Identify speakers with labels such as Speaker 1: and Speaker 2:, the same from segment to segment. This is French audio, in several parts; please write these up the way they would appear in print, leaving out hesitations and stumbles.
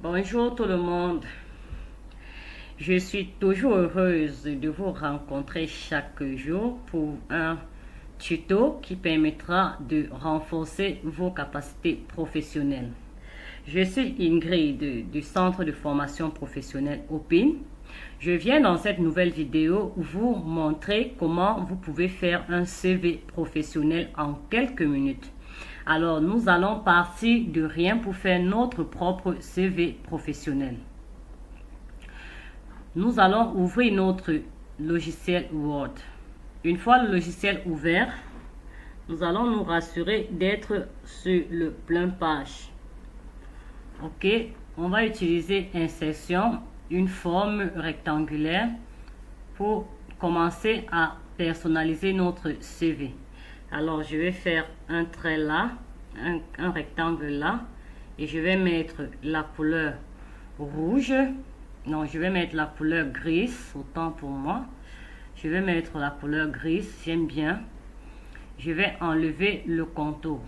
Speaker 1: Bonjour tout le monde. Je suis toujours heureuse de vous rencontrer chaque jour pour un tuto qui permettra de renforcer vos capacités professionnelles. Je suis Ingrid du Centre de formation professionnelle OPIN. Je viens dans cette nouvelle vidéo vous montrer comment vous pouvez faire un CV professionnel en quelques minutes. Alors, nous allons partir de rien pour faire notre propre CV professionnel. Nous allons ouvrir notre logiciel Word. Une fois le logiciel ouvert, nous allons nous rassurer d'être sur le plein page. Ok, on va utiliser insertion, une forme rectangulaire pour commencer à personnaliser notre CV. Alors, je vais faire un trait là, un rectangle là, et je vais mettre la couleur rouge. Non, je vais mettre la couleur grise, autant pour moi. Je vais mettre la couleur grise, j'aime bien. Je vais enlever le contour,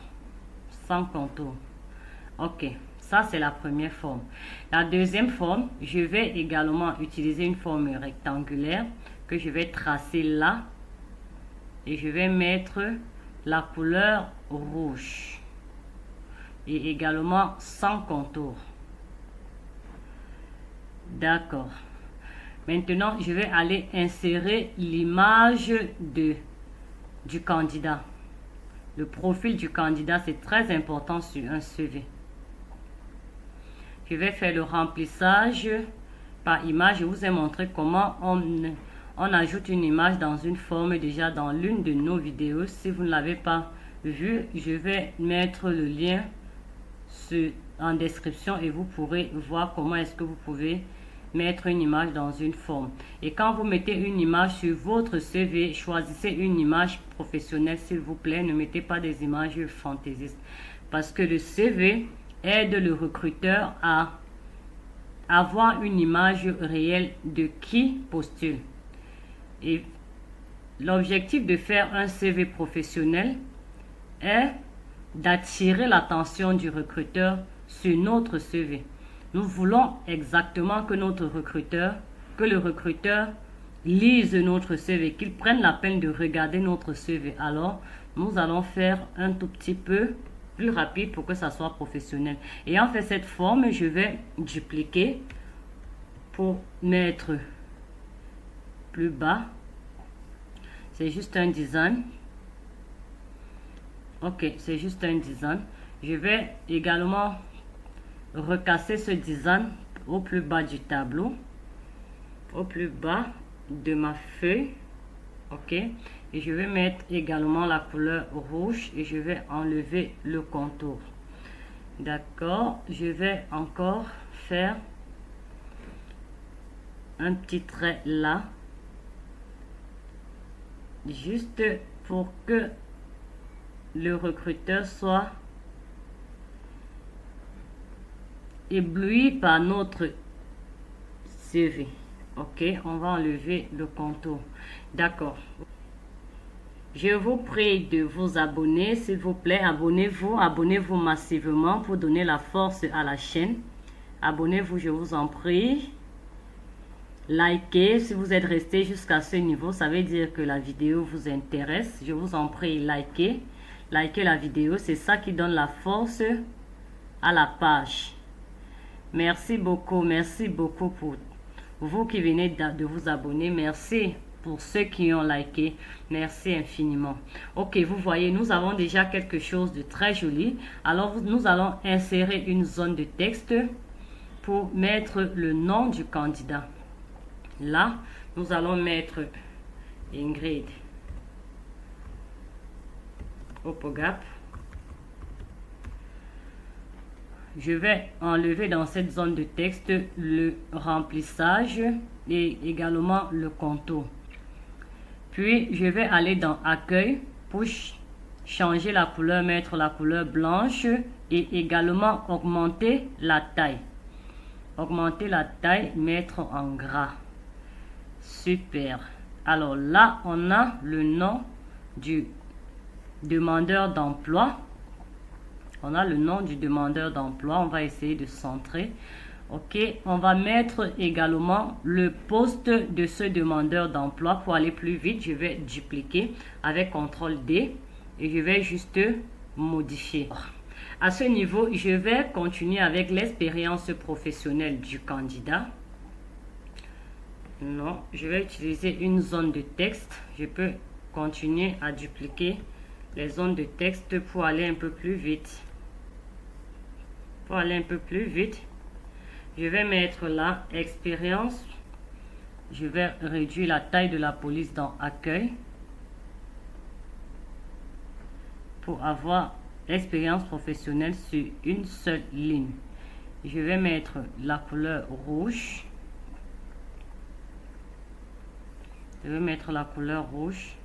Speaker 1: sans contour. Ok, ça c'est la première forme. La deuxième forme, je vais également utiliser une forme rectangulaire que je vais tracer là. Et je vais mettre la couleur rouge et également sans contour. D'accord. Maintenant, je vais aller insérer l'image du candidat. Le profil du candidat, c'est très important sur un CV. Je vais faire le remplissage par image. Je vous ai montré comment on ajoute une image dans une forme déjà dans l'une de nos vidéos. Si vous ne l'avez pas vu, je vais mettre le lien en description et vous pourrez voir comment est-ce que vous pouvez mettre une image dans une forme. Et quand vous mettez une image sur votre CV, choisissez une image professionnelle s'il vous plaît. Ne mettez pas des images fantaisistes parce que le CV aide le recruteur à avoir une image réelle de qui postule. Et l'objectif de faire un CV professionnel est d'attirer l'attention du recruteur sur notre CV. Nous voulons exactement que le recruteur lise notre CV, qu'il prenne la peine de regarder notre CV. Alors, nous allons faire un tout petit peu plus rapide pour que ça soit professionnel. Ayant fait cette forme, je vais dupliquer pour mettre plus bas. C'est juste un design. Ok, c'est juste un design. Je vais également recasser ce design au plus bas du tableau, au plus bas de ma feuille. Ok, et je vais mettre également la couleur rouge et je vais enlever le contour. D'accord, je vais encore faire un petit trait là, juste pour que le recruteur soit ébloui par notre CV. Ok, on va enlever le contour. D'accord. Je vous prie de vous abonner, s'il vous plaît. Abonnez-vous massivement pour donner la force à la chaîne. Abonnez-vous, je vous en prie. Likez, si vous êtes resté jusqu'à ce niveau, ça veut dire que la vidéo vous intéresse. Je vous en prie, likez. Likez la vidéo, c'est ça qui donne la force à la page. Merci beaucoup pour vous qui venez de vous abonner. Merci pour ceux qui ont liké. Merci infiniment. Ok, vous voyez, nous avons déjà quelque chose de très joli. Alors, nous allons insérer une zone de texte pour mettre le nom du candidat. Là, nous allons mettre Ingrid Opogap. Je vais enlever dans cette zone de texte le remplissage et également le contour. Puis, je vais aller dans Accueil pour changer la couleur, mettre la couleur blanche et également augmenter la taille. Augmenter la taille, mettre en gras. Super. Alors là, on a le nom du demandeur d'emploi. On a le nom du demandeur d'emploi. On va essayer de centrer. Ok, on va mettre également le poste de ce demandeur d'emploi. Pour aller plus vite, je vais dupliquer avec CTRL D et je vais juste modifier. À ce niveau, je vais continuer avec l'expérience professionnelle du candidat. Non, je vais utiliser une zone de texte. Je peux continuer à dupliquer les zones de texte pour aller un peu plus vite. Pour aller un peu plus vite, je vais mettre là expérience. Je vais réduire la taille de la police dans accueil pour avoir expérience professionnelle sur une seule ligne. Je vais mettre la couleur rouge. Je vais mettre la couleur rouge.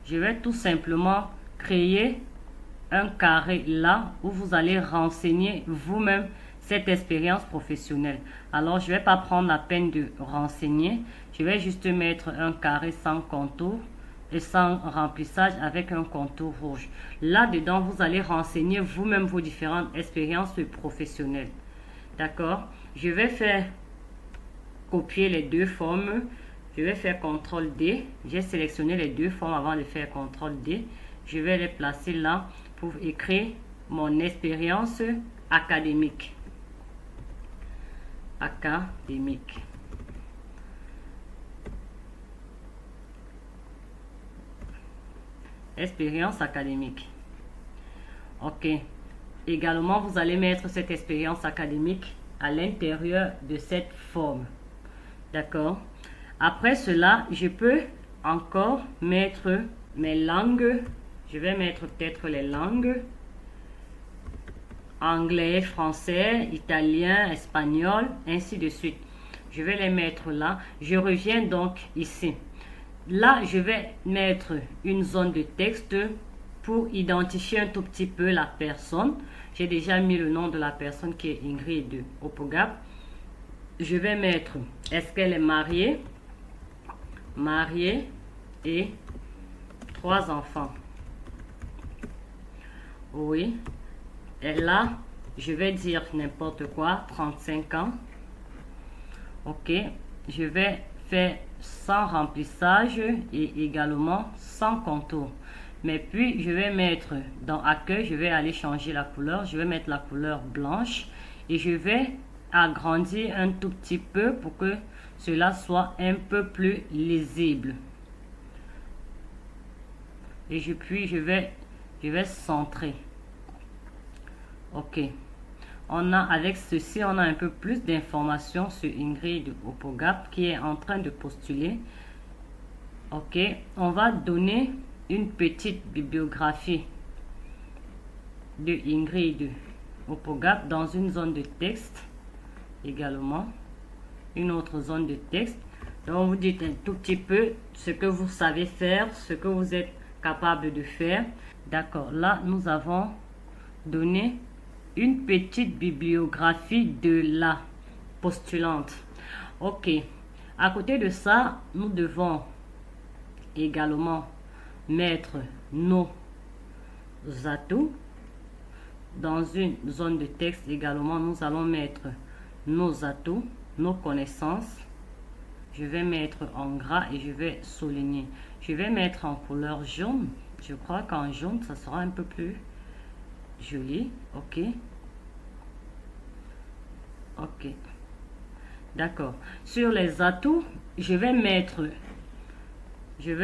Speaker 1: Je vais tout simplement créer un carré là où vous allez renseigner vous-même cette expérience professionnelle. Alors, je ne vais pas prendre la peine de renseigner. Je vais juste mettre un carré sans contour et sans remplissage avec un contour rouge. Là-dedans, vous allez renseigner vous-même vos différentes expériences professionnelles. D'accord? Je vais faire copier les deux formes. Je vais faire CTRL D. J'ai sélectionné les deux formes avant de faire CTRL D. Je vais les placer là pour écrire mon expérience académique. Académique. Expérience académique. Ok. Également, vous allez mettre cette expérience académique à l'intérieur de cette forme. D'accord? Après cela, je peux encore mettre mes langues. Je vais mettre peut-être les langues. Anglais, français, italien, espagnol, ainsi de suite. Je vais les mettre là. Je reviens donc ici. Là, je vais mettre une zone de texte pour identifier un tout petit peu la personne. J'ai déjà mis le nom de la personne qui est Ingrid Opogap. Je vais mettre, est-ce qu'elle est mariée? Mariée et 3 enfants. Oui. Et là, je vais dire n'importe quoi, 35 ans. Ok. Je vais faire sans remplissage et également sans contour. Mais puis, je vais mettre dans accueil, je vais aller changer la couleur. Je vais mettre la couleur blanche et je vais agrandir un tout petit peu pour que cela soit un peu plus lisible. Et puis, je vais centrer. Ok. Avec ceci, on a un peu plus d'informations sur Ingrid Opogap qui est en train de postuler. Ok. On va donner une petite bibliographie de Ingrid Opogap dans une zone de texte également. Une autre zone de texte. Donc, vous dites un tout petit peu ce que vous savez faire, ce que vous êtes capable de faire. D'accord. Là, nous avons donné une petite bibliographie de la postulante. Ok. À côté de ça, nous devons également mettre nos atouts. Dans une zone de texte également, nous allons mettre nos atouts, nos connaissances. Je vais mettre en gras et je vais souligner. Je vais mettre en couleur jaune. Je crois qu'en jaune, ça sera un peu plus joli. Ok. Ok. D'accord. Sur les atouts, je vais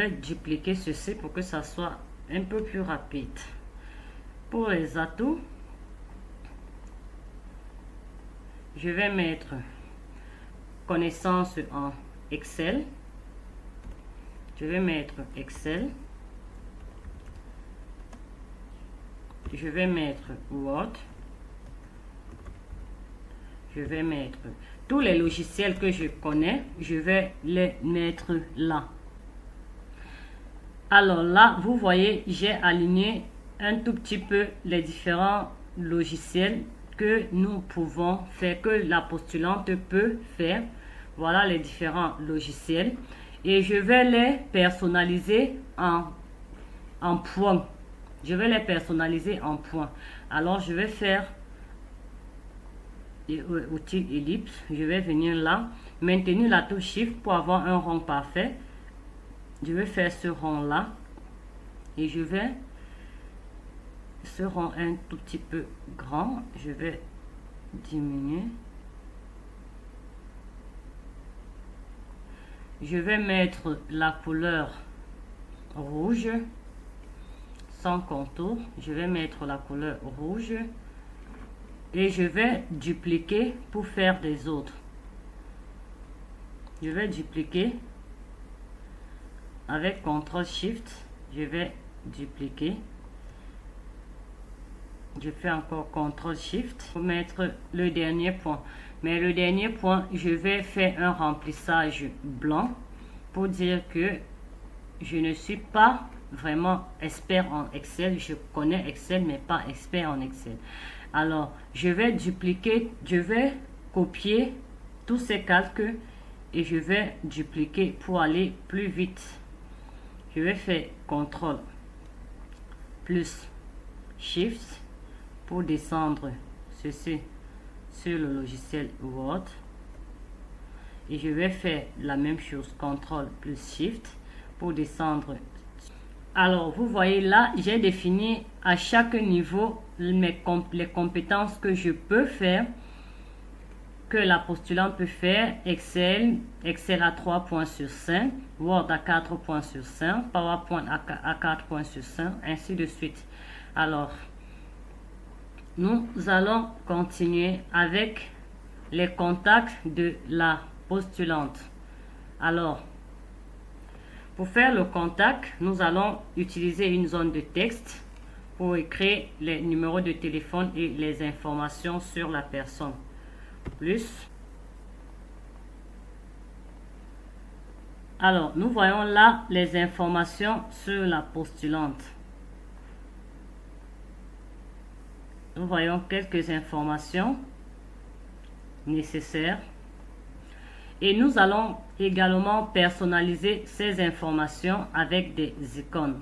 Speaker 1: dupliquer ceci pour que ça soit un peu plus rapide. Pour les atouts, je vais mettre connaissance en Excel. Je vais mettre Excel. Je vais mettre Word. Je vais mettre tous les logiciels que je connais. Je vais les mettre là. Alors là, vous voyez, j'ai aligné un tout petit peu les différents logiciels que nous pouvons faire, que la postulante peut faire. Voilà les différents logiciels. Et je vais les personnaliser en points. Je vais les personnaliser en points. Alors, je vais faire outil ellipse. Je vais venir là, maintenir la touche Shift pour avoir un rond parfait. Je vais faire ce rond là et je vais ce rond un tout petit peu grand. Je vais diminuer. Je vais mettre la couleur rouge sans contour. Je vais mettre la couleur rouge et je vais dupliquer pour faire des autres. Je vais dupliquer avec CTRL SHIFT. Je vais dupliquer. Je fais encore CTRL SHIFT pour mettre le dernier point. Mais le dernier point, je vais faire un remplissage blanc pour dire que je ne suis pas vraiment expert en Excel. Je connais Excel, mais pas expert en Excel. Alors, je vais dupliquer, je vais copier tous ces calques et je vais dupliquer pour aller plus vite. Je vais faire CTRL plus SHIFT pour descendre ceci sur le logiciel Word. Et je vais faire la même chose, CTRL plus SHIFT pour descendre. Alors, vous voyez là, j'ai défini à chaque niveau les compétences que je peux faire, que la postulante peut faire. Excel à 3 points sur 5, Word à 4 points sur 5, PowerPoint à 4 points sur 5, ainsi de suite. Alors, nous allons continuer avec les contacts de la postulante. Alors, pour faire le contact, nous allons utiliser une zone de texte pour écrire les numéros de téléphone et les informations sur la personne. Plus. Alors, nous voyons là les informations sur la postulante. Nous voyons quelques informations nécessaires. Et nous allons également personnaliser ces informations avec des icônes.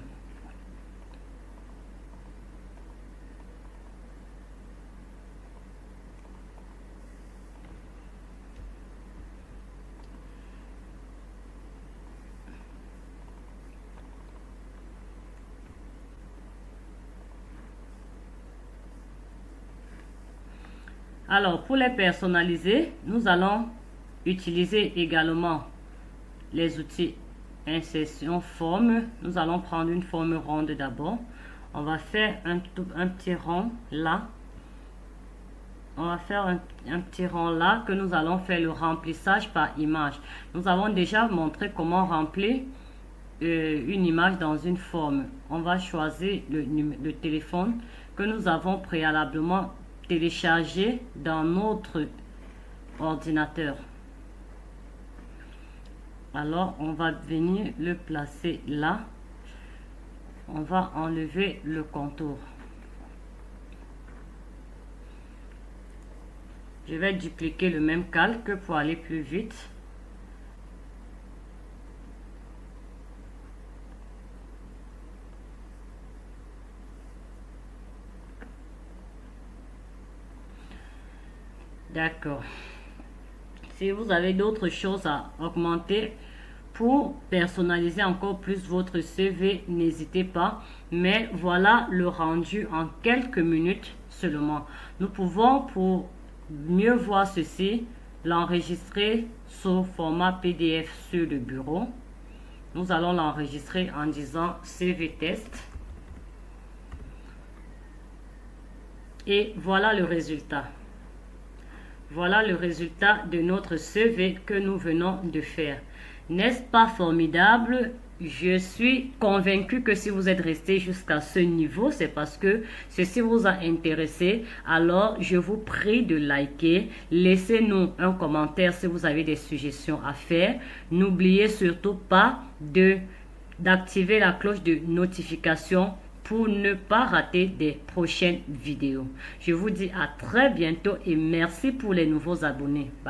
Speaker 1: Alors, pour les personnaliser, nous allons utiliser également les outils insertion forme. Nous allons prendre une forme ronde d'abord. On va faire un petit rond là. On va faire un petit rond là que nous allons faire le remplissage par image. Nous avons déjà montré comment remplir une image dans une forme. On va choisir le téléphone que nous avons préalablement téléchargé dans notre ordinateur. Alors, on va venir le placer là. On va enlever le contour. Je vais dupliquer le même calque pour aller plus vite. D'accord. Si vous avez d'autres choses à augmenter pour personnaliser encore plus votre CV, n'hésitez pas. Mais voilà le rendu en quelques minutes seulement. Nous pouvons, pour mieux voir ceci, l'enregistrer sous format PDF sur le bureau. Nous allons l'enregistrer en disant CV test. Et voilà le résultat. Voilà le résultat de notre CV que nous venons de faire. N'est-ce pas formidable? Je suis convaincu que si vous êtes resté jusqu'à ce niveau, c'est parce que ceci vous a intéressé. Alors, je vous prie de liker. Laissez-nous un commentaire si vous avez des suggestions à faire. N'oubliez surtout pas d'activer la cloche de notification pour ne pas rater des prochaines vidéos. Je vous dis à très bientôt et merci pour les nouveaux abonnés. Bye.